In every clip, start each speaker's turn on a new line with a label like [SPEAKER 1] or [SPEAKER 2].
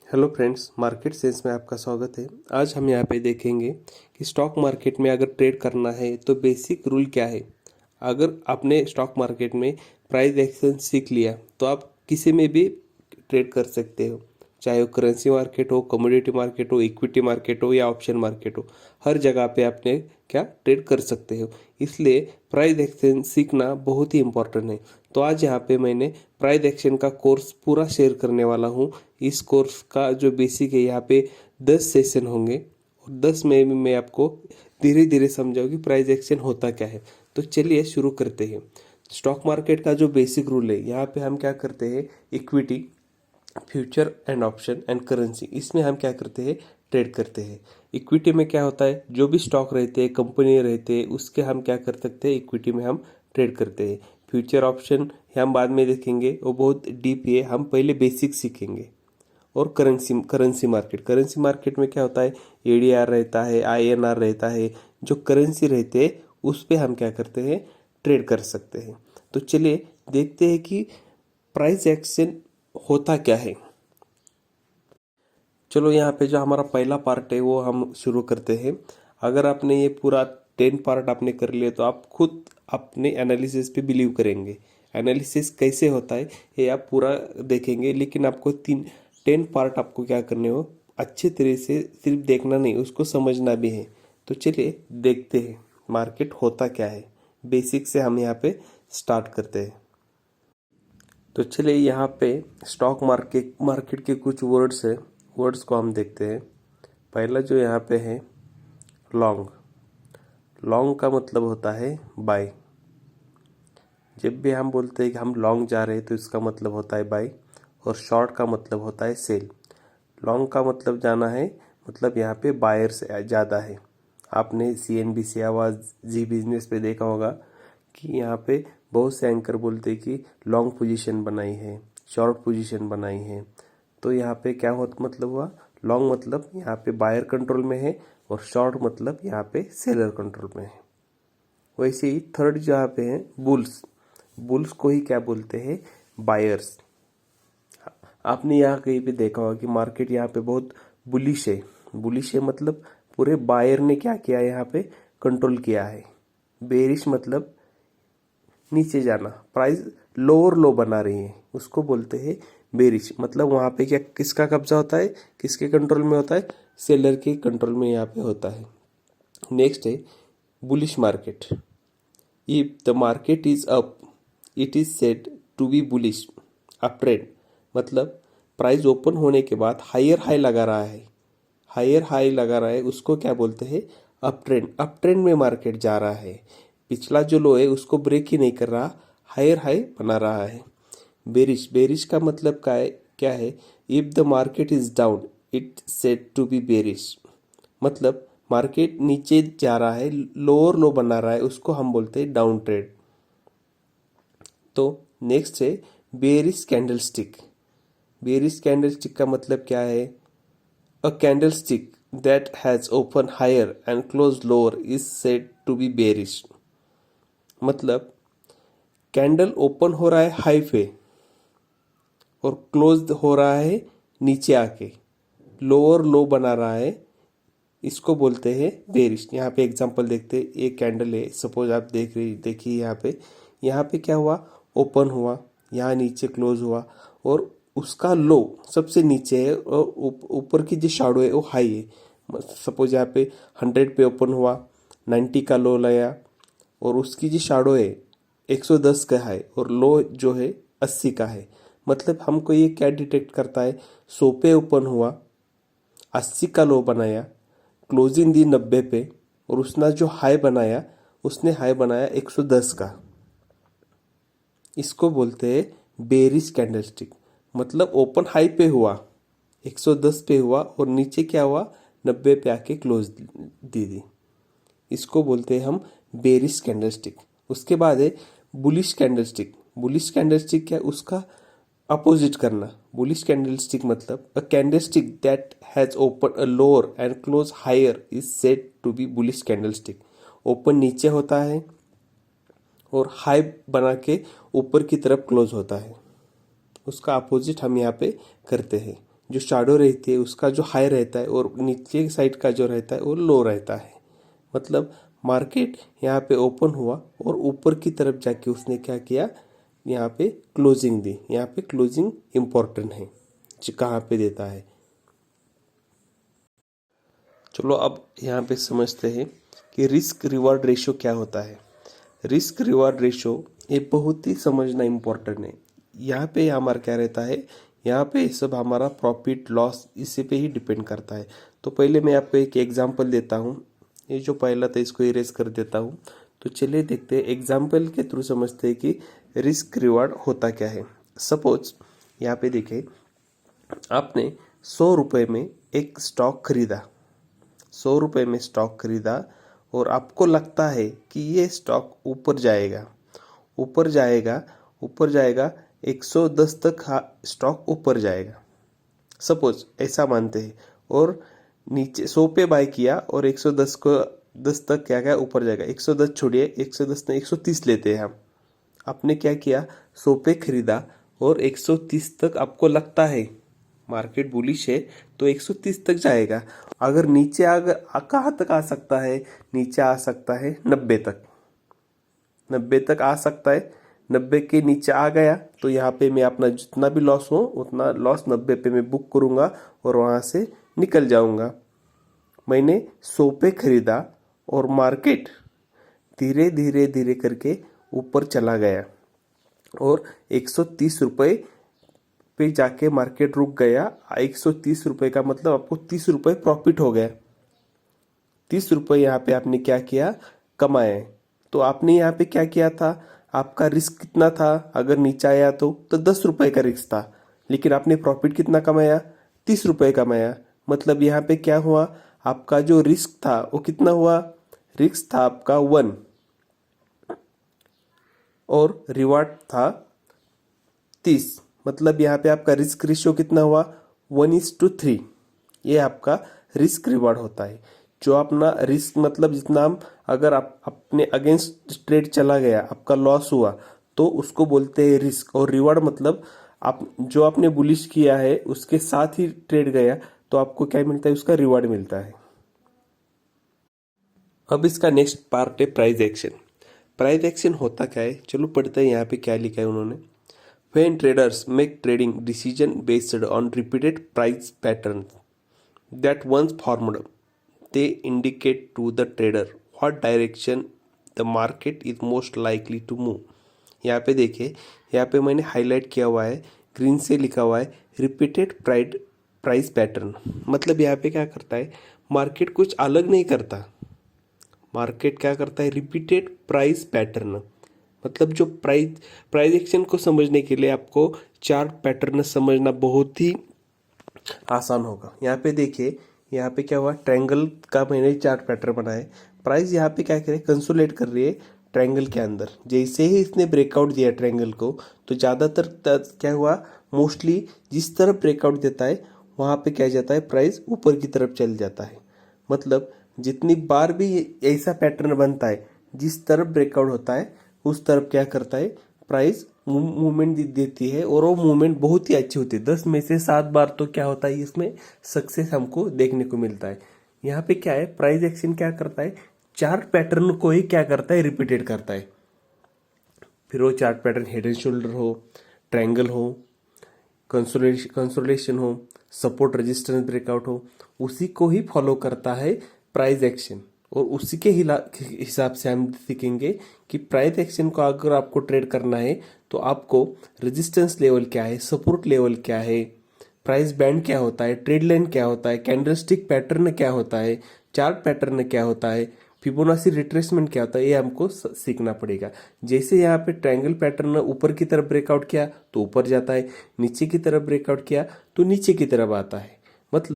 [SPEAKER 1] Hello friends, market sense में आपका स्वागत है। आज हम यहाँ पे देखेंगे कि स्टॉक मार्केट में अगर ट्रेड करना है तो बेसिक रूल क्या है। अगर आपने स्टॉक मार्केट में प्राइस एक्शन सीख लिया तो आप किसी में भी ट्रेड कर सकते हो, चाहे वो करेंसी मार्केट हो, कमोडिटी मार्केट हो, इक्विटी मार्केट हो या ऑप्शन मार्केट हो। हर जगह पे आपने क्या ट्रेड कर सकते हो। इसलिए प्राइस एक्शन सीखना बहुत ही इंपॉर्टेंट है। तो आज यहाँ पे मैंने प्राइस एक्शन का कोर्स पूरा शेयर करने वाला हूँ। इस कोर्स का जो बेसिक है, यहाँ पे 10 सेशन होंगे और 10 में भी मैं आपको धीरे धीरे समझाऊँ कि प्राइस एक्शन होता क्या है। तो चलिए शुरू करते हैं। स्टॉक मार्केट का जो बेसिक रूल है, यहाँ पे हम क्या करते हैं, equity, future and option and currency, इसमें हम क्या करते हैं, ट्रेड करते हैं। इक्विटी में क्या होता है, जो भी स्टॉक रहते हैं, कंपनी रहते हैं, उसके हम क्या कर सकते हैं, इक्विटी में हम ट्रेड करते हैं। फ्यूचर ऑप्शन हम बाद में देखेंगे, वो बहुत डीप है, हम पहले बेसिक सीखेंगे। और करेंसी मार्केट में क्या होता है, एडीआर रहता है, आईएनआर रहता है, जो करेंसी रहते हैं उस पे हम क्या करते हैं, ट्रेड कर सकते हैं। तो चलिए देखते हैं कि प्राइस एक्शन होता क्या है। चलो यहाँ पे जो हमारा पहला पार्ट है वो हम शुरू करते हैं। अगर आपने ये पूरा 10 पार्ट आपने कर लिया तो आप खुद अपने एनालिसिस पे बिलीव करेंगे। एनालिसिस कैसे होता है ये आप पूरा देखेंगे, लेकिन आपको 10 पार्ट आपको क्या करने हो, अच्छे तरह से सिर्फ देखना नहीं, उसको समझना भी है। तो चलिए देखते हैं मार्केट होता क्या है। बेसिक से हम यहाँ पे स्टार्ट करते हैं। तो चलिए यहाँ पे स्टॉक मार्केट मार्केट के कुछ वर्ड्स है, वर्ड्स को हम देखते हैं। पहला जो यहाँ पे है, लॉन्ग। लॉन्ग का मतलब होता है बाय। जब भी हम बोलते हैं कि हम लॉन्ग जा रहे हैं तो इसका मतलब होता है बाय, और शॉर्ट का मतलब होता है सेल। लॉन्ग का मतलब जाना है, मतलब यहाँ पे बायर्स ज़्यादा है। आपने CNBC आवाज़, जी बिजनेस पे देखा होगा कि यहाँ पे बहुत से एंकर बोलते हैं कि लॉन्ग पोजीशन बनाई है, शॉर्ट पोजीशन बनाई है। तो यहाँ पे क्या होता, मतलब हुआ लॉन्ग मतलब यहाँ पे बायर कंट्रोल में है, और शॉर्ट मतलब यहाँ पे सेलर कंट्रोल में है। वैसे ही थर्ड जहाँ पे है, बुल्स। बुल्स को ही क्या बोलते हैं, बायर्स। आपने यहाँ कहीं पे देखा होगा कि मार्केट यहाँ पे बहुत बुलिश है। बुलिश है मतलब पूरे बायर ने क्या किया, यहाँ पे कंट्रोल किया है। बेरिश मतलब नीचे जाना, प्राइस लोअर लो बना रही है, उसको बोलते हैं बेरिश। मतलब वहाँ पे क्या, किसका कब्जा होता है, किसके कंट्रोल में होता है, सेलर के कंट्रोल में यहाँ पे होता है। नेक्स्ट है bullish market. If the market is up, it is said to be bullish, up trend. मतलब प्राइस ओपन होने के बाद हायर हाई लगा रहा है, हायर हाई लगा रहा है, उसको क्या बोलते हैं, अप ट्रेंड। अप ट्रेंड में मार्केट जा रहा है, पिछला जो लो है उसको ब्रेक ही नहीं कर रहा, हायर हाई बना रहा है। बेरिश, बेरिश का मतलब क्या है, if the market is down, it said to be bearish. मतलब मार्केट नीचे जा रहा है, लोअर लो बना रहा है, उसको हम बोलते हैं डाउन ट्रेड। तो नेक्स्ट है बेरिश कैंडलस्टिक। बेरिश कैंडलस्टिक का मतलब क्या है, a candlestick that has open higher and close lower is said to be bearish. मतलब कैंडल ओपन हो रहा है हाई पे और क्लोज हो रहा है नीचे आके, लोअर लो बना रहा है, इसको बोलते हैं बेरिश। यहाँ पे एग्जांपल देखते हैं, एक कैंडल है, सपोज आप देखिए यहाँ पे क्या हुआ, ओपन हुआ, यहाँ नीचे क्लोज हुआ, और उसका लो सबसे नीचे है और ऊपर की जो शैडो है वो हाई है। सपोज यहाँ पे 100 पे ओपन हुआ, 90 का लो लाया, और उसकी जो शैडो है 110 का है, और लो जो है 80 का है। मतलब हमको ये क्या डिटेक्ट करता है, 100 पे ओपन हुआ, 80 का लो बनाया, क्लोजिंग दी 90 पे, और उसने जो हाई बनाया, उसने हाई बनाया 110 का, इसको बोलते हैं बेरिश कैंडलस्टिक। मतलब ओपन हाई पे हुआ, 110 पे हुआ, और नीचे क्या हुआ, 90 पे आके क्लोज दी दी, इसको बोलते हैं हम बेरिश कैंडलस्टिक। उसके बाद है बुलिश कैंडलस्टिक। बुलिश कैंडलस्टिक क्या, उसका अपोजिट करना। बुलिश कैंडलस्टिक मतलब a candlestick that has open a lower and close higher is said to be bullish candlestick. Open नीचे होता है और हाई बना के ऊपर की तरफ क्लोज होता है, उसका अपोजिट हम यहाँ पे करते हैं। जो शैडो रहती है उसका जो हाई रहता है और नीचे साइड का जो रहता है वो लो रहता है। मतलब मार्केट यहाँ पे ओपन हुआ और ऊपर की तरफ जाके उसने क्या किया, यहाँ पे क्लोजिंग दी। यहाँ पे क्लोजिंग इम्पोर्टेंट है, कहाँ पे देता है। चलो अब यहाँ पे समझते हैं कि रिस्क रिवार्ड रेशो क्या होता है। रिस्क रिवार्ड रेशो ये बहुत ही समझना इम्पोर्टेंट है। यहाँ पे हमारा क्या रहता है, यहाँ पे सब हमारा प्रॉफिट लॉस इसी पे ही डिपेंड करता है। तो पहले मैं आपको एक एग्जांपल देता हूँ। ये जो पहला था इसको इरेज कर देता हूँ। तो चलिए देखते हैं, एग्जाम्पल के थ्रू समझते हैं कि रिस्क रिवार्ड होता क्या है। सपोज यहाँ पे देखें, आपने 100 रुपये में एक स्टॉक खरीदा, 100 रुपये में स्टॉक खरीदा और आपको लगता है कि ये स्टॉक ऊपर जाएगा, ऊपर जाएगा, ऊपर जाएगा, 110 तक स्टॉक ऊपर जाएगा। सपोज ऐसा मानते हैं और नीचे 100 पे बाय किया और 110 को 10 तक क्या क्या ऊपर जाएगा। 110 छोड़िए, 110 नहीं 130 लेते हैं हम। आपने क्या किया, 100 पे खरीदा और 130 तक आपको लगता है मार्केट बुलिश है तो 130 तक जाएगा। अगर नीचे कहाँ तक आ सकता है, नीचे आ सकता है 90 तक, 90 तक आ सकता है। 90 के नीचे आ गया तो यहाँ पे मैं अपना जितना भी लॉस हो उतना लॉस 90 पे मैं बुक करूँगा और वहाँ से निकल जाऊँगा। मैंने 100 पे खरीदा और मार्केट धीरे धीरे धीरे करके ऊपर चला गया और 130 रुपये पे जाके मार्केट रुक गया। 130 रुपये का मतलब आपको 30 रुपये प्रॉफिट हो गया। 30 रुपये यहाँ पे आपने क्या किया, कमाए। तो आपने यहाँ पे क्या किया था, आपका रिस्क कितना था, अगर नीचे आया तो 10 रुपये का रिस्क था, लेकिन आपने प्रॉफिट कितना कमाया, 30 रुपये कमाया। मतलब यहाँ पे क्या हुआ, आपका जो रिस्क था वो कितना हुआ, रिस्क था आपका 1 और रिवार्ड था 30। मतलब यहाँ पे आपका रिस्क रेशियो कितना हुआ, 1:3। ये आपका रिस्क रिवार्ड होता है। जो अपना रिस्क मतलब जितना हम, अगर आप अपने अगेंस्ट ट्रेड चला गया, आपका लॉस हुआ तो उसको बोलते हैं रिस्क। और रिवार्ड मतलब आप जो आपने बुलिश किया है उसके साथ ही ट्रेड गया तो आपको क्या मिलता है, उसका रिवार्ड मिलता है। अब इसका नेक्स्ट पार्ट है प्राइस एक्शन। प्राइस एक्शन होता क्या है, चलो पढ़ते हैं यहाँ पे क्या लिखा है उन्होंने। When traders make trading decision based on repeated price patterns that once formed, they indicate to the trader what direction the market is most likely to move. यहाँ पे देखिए, यहाँ पे मैंने हाईलाइट किया हुआ है, ग्रीन से लिखा हुआ है रिपीटेड प्राइस पैटर्न। मतलब यहाँ पे क्या करता है, मार्केट कुछ अलग नहीं करता। मार्केट क्या करता है, रिपीटेड प्राइस पैटर्न। मतलब जो प्राइस एक्शन को समझने के लिए आपको चार्ट पैटर्न समझना बहुत ही आसान होगा। यहाँ पे देखिए, यहाँ पे क्या हुआ, ट्रायंगल का मैंने चार्ट पैटर्न बनाया। प्राइस यहाँ पे क्या करे, कंसोलिडेट कर रही है ट्रायंगल के अंदर। जैसे ही इसने ब्रेकआउट दिया ट्रायंगल को तो ज़्यादातर क्या हुआ, मोस्टली जिस तरफ ब्रेकआउट देता है वहाँ पे क्या जाता है, प्राइस ऊपर की तरफ चल जाता है। मतलब जितनी बार भी ऐसा पैटर्न बनता है, जिस तरफ ब्रेकआउट होता है उस तरफ क्या करता है, प्राइस मूवमेंट देती है और वो मूवमेंट बहुत ही अच्छी होती है। 10 में से 7 बार तो क्या होता है, इसमें सक्सेस हमको देखने को मिलता है। यहाँ पे क्या है, प्राइस एक्शन क्या करता है, चार्ट पैटर्न को ही क्या करता है, रिपीटेड करता है। फिर वो chart pattern head and shoulder हो, ट्रायंगल हो, कंसोलिडेशन हो, सपोर्ट रेजिस्टेंस ब्रेकआउट हो, उसी को ही फॉलो करता है प्राइस एक्शन। और उसी के हिसाब से हम सीखेंगे कि प्राइस एक्शन को अगर आपको ट्रेड करना है तो आपको रेजिस्टेंस लेवल क्या है, सपोर्ट लेवल क्या है, प्राइस बैंड क्या होता है, ट्रेड लाइन क्या होता है, कैंडलस्टिक पैटर्न क्या होता है, चार्ट पैटर्न क्या होता है, फिबोनाची रिट्रेसमेंट क्या होता है, ये हमको सीखना पड़ेगा। जैसे यहाँ पे ट्रायंगल पैटर्न ऊपर की तरफ ब्रेकआउट किया तो ऊपर जाता है, नीचे की तरफ ब्रेकआउट किया तो नीचे की तरफ आता है। मतलब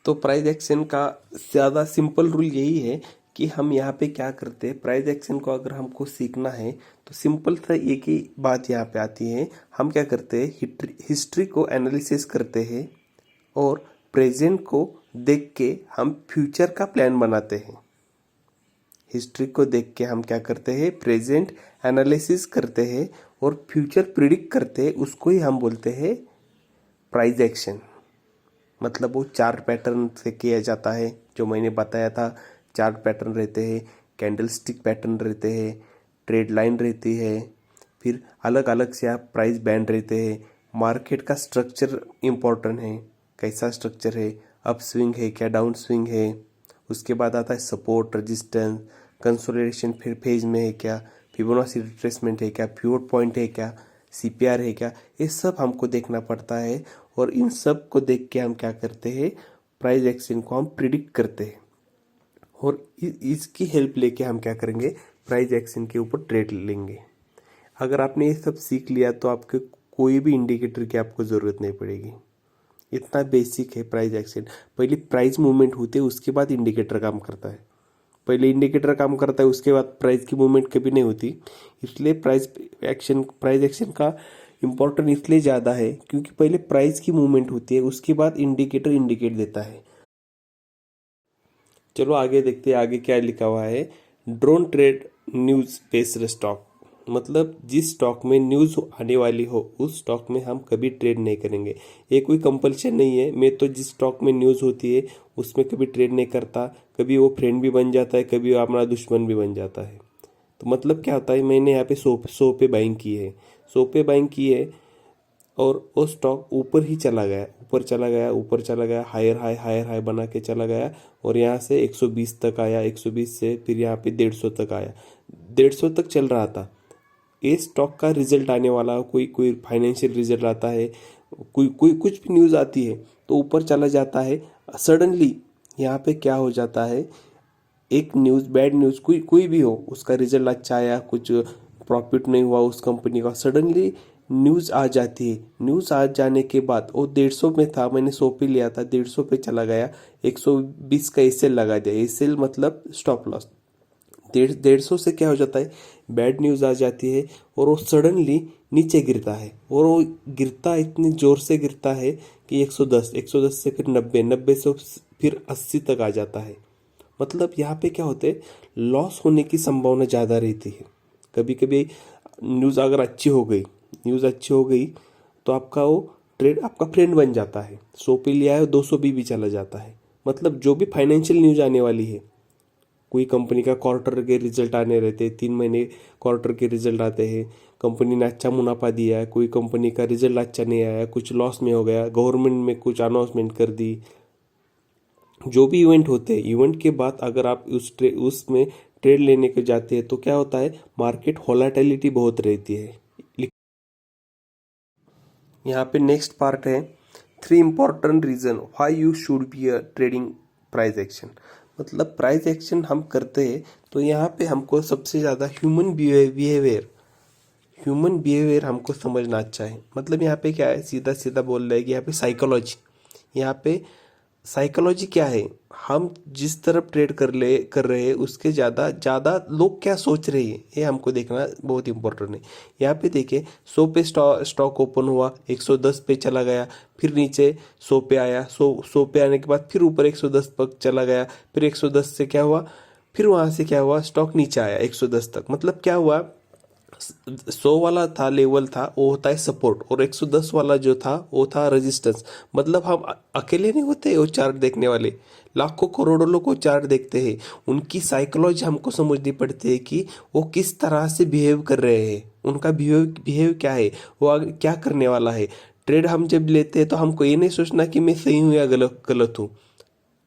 [SPEAKER 1] तो प्राइस एक्शन का ज़्यादा सिंपल रूल यही है कि हम यहाँ पे क्या करते हैं, प्राइस एक्शन को अगर हमको सीखना है तो सिंपल सा एक ही बात यहाँ पे आती है। हम क्या करते हैं, हिस्ट्री को एनालिसिस करते हैं और प्रेजेंट को देख के हम फ्यूचर का प्लान बनाते हैं। हिस्ट्री को देख के हम क्या करते हैं, प्रेजेंट एनालिसिस करते हैं और फ्यूचर प्रिडिक्ट करते हैं, उसको ही हम बोलते हैं प्राइस एक्शन। मतलब वो 4 पैटर्न से किया जाता है, जो मैंने बताया था। 4 पैटर्न रहते हैं, कैंडल स्टिक पैटर्न रहते हैं, ट्रेड लाइन रहती है, फिर अलग अलग से आप प्राइस बैंड रहते हैं। मार्केट का स्ट्रक्चर इम्पोर्टेंट है, कैसा स्ट्रक्चर है, अप स्विंग है क्या, डाउन स्विंग है। उसके बाद आता है सपोर्ट, रेजिस्टेंस, कंसोलिडेशन फिर फेज में है क्या, फिबोनाची रिट्रेसमेंट है क्या, पिवट पॉइंट है क्या, सीपीआर है क्या। ये सब हमको देखना पड़ता है, और इन सब को देख के हम क्या करते हैं, प्राइस एक्शन को हम प्रिडिक्ट करते हैं। और इसकी हेल्प लेके हम क्या करेंगे, प्राइस एक्शन के ऊपर ट्रेड लेंगे। अगर आपने ये सब सीख लिया तो आपके कोई भी इंडिकेटर की आपको ज़रूरत नहीं पड़ेगी। इतना बेसिक है प्राइस एक्शन। पहले प्राइस मूवमेंट होती है, उसके बाद इंडिकेटर काम करता है। पहले इंडिकेटर काम करता है, उसके बाद प्राइस की मूवमेंट कभी नहीं होती। इसलिए प्राइस एक्शन का इम्पोर्टेंट इसलिए ज़्यादा है क्योंकि पहले प्राइस की मूवमेंट होती है, उसके बाद इंडिकेटर इंडिकेट देता है। चलो आगे देखते हैं, आगे क्या लिखा हुआ है। Drone trade news based stock, मतलब जिस स्टॉक में न्यूज़ आने वाली हो उस स्टॉक में हम कभी ट्रेड नहीं करेंगे। ये कोई कंपल्शन नहीं है, मैं तो जिस स्टॉक में न्यूज़ होती है उसमें कभी ट्रेड नहीं करता। कभी वो फ्रेंड भी बन जाता है, कभी वो हमारा दुश्मन भी बन जाता है। तो मतलब क्या होता है, मैंने यहाँ पे 100 पे बाइंग की है, 100 पे बाइंग की है, और वो स्टॉक ऊपर ही चला गया, ऊपर चला गया, ऊपर चला गया, हायर हाई बना के चला गया, और यहाँ से 120 तक आया, 120 से फिर यहाँ पे 150 तक आया, 150 तक चल रहा था। ये स्टॉक का रिजल्ट आने वाला, कोई कोई फाइनेंशियल रिजल्ट आता है, कोई कोई कुछ भी न्यूज़ आती है तो ऊपर चला जाता है। सडनली यहाँ पे क्या हो जाता है, एक न्यूज़, बैड न्यूज़, कोई कोई भी हो, उसका रिजल्ट अच्छा आया, कुछ प्रॉफिट नहीं हुआ उस कंपनी का, सडनली न्यूज़ आ जाती है। न्यूज़ आ जाने के बाद वो 150 में था, मैंने 100 पे लिया था, 150 पे चला गया, 120 का एसएल लगा दिया। एसएल मतलब स्टॉप लॉस। 150 से क्या हो जाता है, बैड न्यूज़ आ जाती है और वो सडनली नीचे गिरता है, और वो गिरता इतनी ज़ोर से गिरता है कि 110, 110 से फिर 90, 90 से फिर 80 तक आ जाता है। मतलब यहाँ पे क्या होते हैं, लॉस होने की संभावना ज़्यादा रहती है। कभी कभी न्यूज़ अगर अच्छी हो गई, न्यूज़ अच्छी हो गई तो आपका वो ट्रेड आपका फ्रेंड बन जाता है। 100 पे लिया है, 200 भी चला जाता है। मतलब जो भी फाइनेंशियल न्यूज़ आने वाली है, कोई कंपनी का क्वार्टर के रिजल्ट आने रहते हैं, 3 महीने क्वार्टर के रिजल्ट आते हैं, कंपनी ने अच्छा मुनाफा दिया है, कोई कंपनी का रिजल्ट अच्छा नहीं आया, कुछ लॉस में हो गया, गवर्नमेंट में कुछ अनाउंसमेंट कर दी, जो भी इवेंट होते हैं, इवेंट के बाद अगर आप उसमें ट्रेड लेने के जाते हैं तो क्या होता है, मार्केट वोलेटिलिटी बहुत रहती है। यहाँ पे नेक्स्ट पार्ट है, 3 important reason why you should be a trading price action. मतलब प्राइस एक्शन हम करते हैं तो यहाँ पे हमको सबसे ज़्यादा ह्यूमन बिहेवियर हमको समझना अच्छा है। मतलब यहाँ पे क्या है, सीधा सीधा बोल रहे हैं कि यहाँ पे साइकोलॉजी, यहाँ पे साइकोलॉजी क्या है, हम जिस तरफ ट्रेड कर रहे हैं उसके ज़्यादा ज़्यादा लोग क्या सोच रहे हैं, ये हमको देखना बहुत इंपॉर्टेंट है। यहाँ पे देखिए, 100 पे स्टॉक ओपन हुआ, 110 पे चला गया, फिर नीचे 100 पे आया, 100 पे आने के बाद फिर ऊपर 110 तक चला गया, फिर 110 से क्या हुआ, फिर वहाँ से क्या हुआ, स्टॉक नीचे आया 110 तक। मतलब क्या हुआ, 100 वाला था लेवल था, वो होता है सपोर्ट, और 110 वाला जो था वो था रेजिस्टेंस। मतलब हम अकेले नहीं होते वो चार्ट देखने वाले, लाखों करोड़ों लोग वो चार्ट देखते हैं। उनकी साइकोलॉजी हमको समझनी पड़ती है कि वो किस तरह से बिहेव कर रहे हैं, उनका बिहेव क्या है, वो आगे क्या करने वाला है। ट्रेड हम जब लेते हैं तो हमको ये नहीं सोचना कि मैं सही हूँ या गलत हूँ।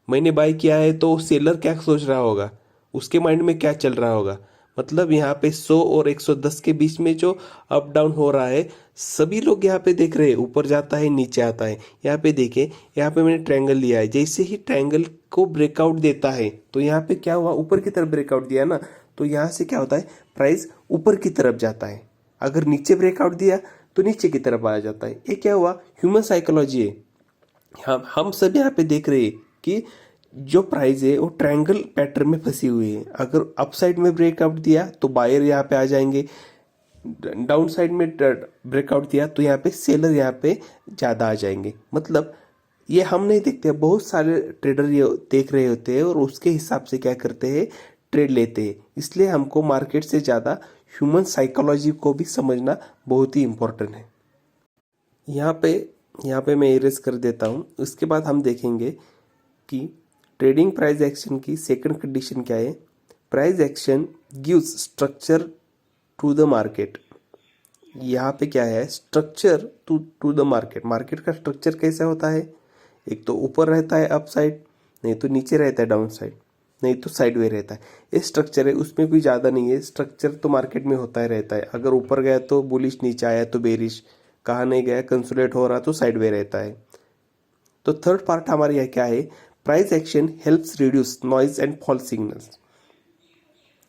[SPEAKER 1] मैंने बाय किया है तो सेलर क्या सोच रहा होगा, उसके माइंड में क्या चल रहा होगा। मतलब यहाँ पे 100 और 110 के बीच में जो अप डाउन हो रहा है, सभी लोग यहाँ पे देख रहे हैं, ऊपर जाता है नीचे आता है। यहाँ पे देखे, यहाँ पे मैंने ट्रायंगल लिया है, जैसे ही ट्रायंगल को ब्रेकआउट देता है तो यहाँ पे क्या हुआ, ऊपर की तरफ ब्रेकआउट दिया ना, तो यहाँ से क्या होता है, प्राइस ऊपर की तरफ जाता है। अगर नीचे ब्रेकआउट दिया तो नीचे की तरफ आ जाता है। ये क्या हुआ, ह्यूमन साइकोलॉजी है। हम सब यहाँ पे देख रहे हैं कि जो प्राइस है वो ट्रायंगल पैटर्न में फंसी हुई है। अगर अप साइड में ब्रेकआउट दिया तो बायर यहाँ पे आ जाएंगे, डाउन साइड में ब्रेकआउट दिया तो यहाँ पे सेलर यहाँ पे ज़्यादा आ जाएंगे। मतलब ये हम नहीं देखते, बहुत सारे ट्रेडर ये देख रहे होते हैं और उसके हिसाब से क्या करते हैं, ट्रेड लेते हैं। इसलिए हमको मार्केट से ज़्यादा ह्यूमन साइकोलॉजी को भी समझना बहुत ही इम्पोर्टेंट है। यहाँ पे यहाँ पे मैं इरेज कर देता हूँ। उसके बाद हम देखेंगे कि ट्रेडिंग प्राइस एक्शन की सेकंड कंडीशन क्या है। Price action gives structure to the market. यहाँ पे क्या है, structure to the market. Market का स्ट्रक्चर कैसा होता है, एक तो ऊपर रहता है अप साइड, नहीं तो नीचे रहता है डाउन साइड, नहीं तो साइड वे रहता है। ये स्ट्रक्चर है, उसमें कोई ज़्यादा नहीं है। स्ट्रक्चर तो मार्केट में होता ही रहता है। अगर ऊपर गया तो बुलिश, नीचे आया तो बेरिश, कहाँ नहीं गया कंसोलिडेट हो रहा तो साइड वे रहता है। तो थर्ड पार्ट हमारे यहाँ क्या है, price action helps reduce noise and false signals.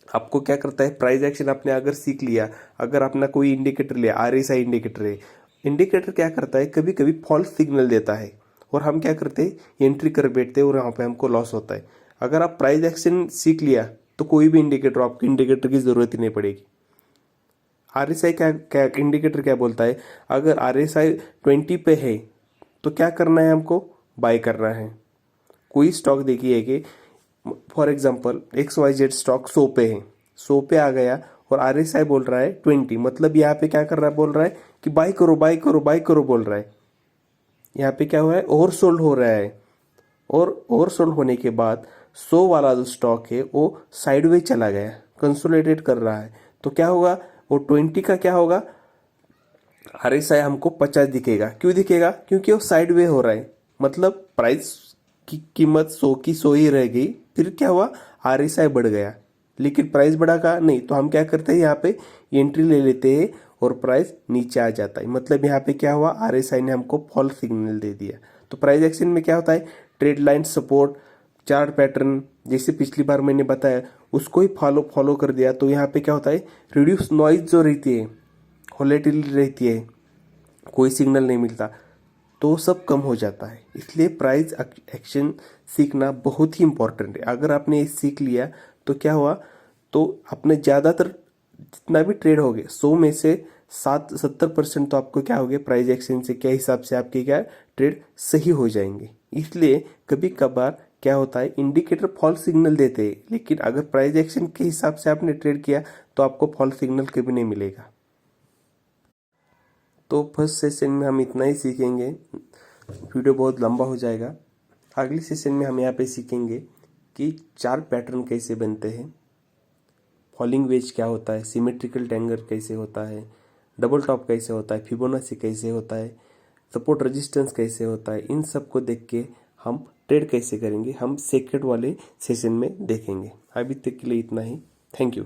[SPEAKER 1] आपको क्या करता है, प्राइस एक्शन आपने अगर सीख लिया, अगर अपना कोई इंडिकेटर लिया, आरएसआई इंडिकेटर है, इंडिकेटर क्या करता है, कभी कभी फॉल्स सिग्नल देता है और हम क्या करते हैं, एंट्री कर बैठते हैं और यहाँ पे हमको लॉस होता है। अगर आप प्राइस एक्शन सीख लिया तो कोई भी इंडिकेटर, आपको इंडिकेटर की जरूरत ही नहीं पड़ेगी। आरएसआई क्या क्या इंडिकेटर क्या बोलता है, अगर आरएसआई 20 पे है तो क्या करना है, हमको बाय करना है। कोई स्टॉक देखिए कि फॉर एग्जांपल XYZ स्टॉक 100 पे है, 100 पे आ गया और आरएसआई बोल रहा है 20, मतलब यहाँ पे क्या कर रहा है, बोल रहा है कि बाय करो बाय करो बाय करो बोल रहा है। यहाँ पे क्या हो रहा है, ओवरसोल्ड हो रहा है। और ओवरसोल्ड होने के बाद 100 वाला जो स्टॉक है वो साइडवे चला गया, कंसोलिडेट कर रहा है। तो क्या होगा, वो 20 का क्या होगा, आरएसआई हमको 50 दिखेगा। क्यों दिखेगा, क्योंकि वो साइडवे हो रहा है। मतलब प्राइस की कीमत 100 की 100 ही रह गई, फिर क्या हुआ, आरएसआई बढ़ गया, लेकिन प्राइस बढ़ा का नहीं। तो हम क्या करते हैं, यहाँ पे एंट्री ले लेते हैं और प्राइस नीचे आ जाता है। मतलब यहाँ पे क्या हुआ, आरएसआई ने हमको फॉल्स सिग्नल दे दिया। तो प्राइस एक्शन में क्या होता है, trade line, support, chart pattern, जैसे पिछली बार मैंने बताया उसको ही फॉलो कर दिया। तो यहाँ पे क्या होता है, रिड्यूस नॉइज जो रहती है, वोलेटिलिटी रहती है, कोई सिग्नल नहीं मिलता, तो सब कम हो जाता है। इसलिए प्राइस एक्शन सीखना बहुत ही इंपॉर्टेंट है। अगर आपने ये सीख लिया तो क्या हुआ, तो आपने ज़्यादातर जितना भी ट्रेड हो गए 100 में से 70% तो आपको क्या हो गया, प्राइस एक्शन से क्या हिसाब से आपके क्या ट्रेड सही हो जाएंगे। इसलिए कभी कभार क्या होता है, इंडिकेटर फॉल्स सिग्नल देते हैं, लेकिन अगर प्राइस एक्शन के हिसाब से आपने ट्रेड किया तो आपको फॉल्स सिग्नल कभी नहीं मिलेगा। तो फर्स्ट सेशन में हम इतना ही सीखेंगे, वीडियो बहुत लंबा हो जाएगा। अगले सेशन में हम यहाँ पे सीखेंगे कि चार्ट पैटर्न कैसे बनते हैं, फॉलिंग वेज क्या होता है, सिमेट्रिकल टैंगर कैसे होता है, डबल टॉप कैसे होता है, फिबोनाची कैसे होता है, सपोर्ट रेजिस्टेंस कैसे होता है। इन सब को देख के हम ट्रेड कैसे करेंगे, हम सेकंड वाले सेशन में देखेंगे। अभी तक के लिए इतना ही। Thank you.